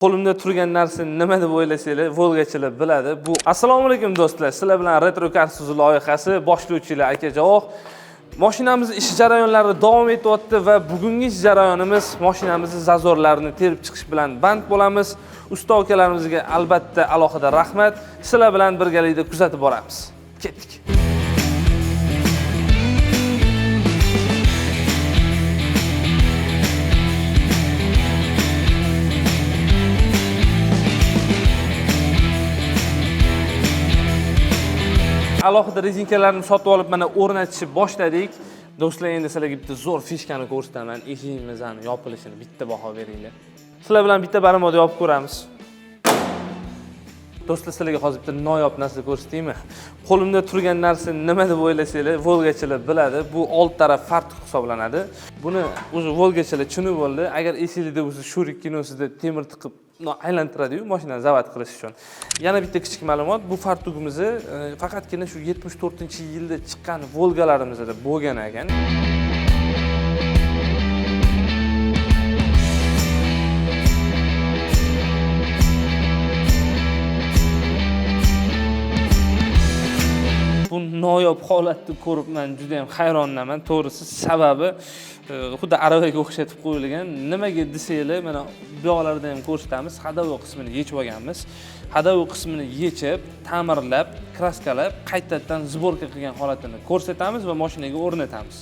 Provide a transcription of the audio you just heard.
Qo'limda turgan narsa nima deb o'ylasanglar, Volgachilar biladi. Bu Assalomu alaykum do'stlar. Sizlar bilan Retro Cars loyihasi boshlovchilar akajon. Mashinamiz ish jarayonlari davom etyapti va bugungi ish jarayonimiz mashinamizning zazorlarini terib chiqish bilan band bo'lamiz. Usta akalarimizga albatta alohida rahmat. Sizlar bilan birgalikda kuzatib boramiz. Ketdik. Alohida rezinkalarni sotib olib mana o'rnatishni boshladik. Do'stlar, endi sizlarga bitta zo'r fishkani ko'rsataman. Eshigimizni yopilishini bitta baho beringlar. Sizlar bilan bitta baramod yopib ko'ramiz. Do'stlar, sizlarga hozir bitta noyob narsa ko'rsataymi? Qo'limda turgan narsa nima deb o'ylasanglar, Volgachilar biladi. Bu old taraf fartuq hisoblanadi. Buni o'zi Volgachilar tushunib oldi. Agar esingizda bo'lsa, Shurik kinosida temir tiqib aylantiradi-yu mashinani zavat qilish uchun. Yana bitta kichik ma'lumot, bu fartugimizni faqatgina shu 74-yilda chiqqan Volgalarimizda bo'lgan ekan. Bu noyob holatni ko'rib men juda ham hayronman. To'g'risi sababi xuddi aravaga o'xshatib qo'yilgan. Nimaga desanglar, mana bu yoqlarda ham ko'rsatamiz. Hadovo qismini yechib olganmiz. Hadovo qismini yechib, ta'mirlab, kraskalab, qaytadan zborka qilgan holatini ko'rsatamiz va mashinaga o'rnatamiz.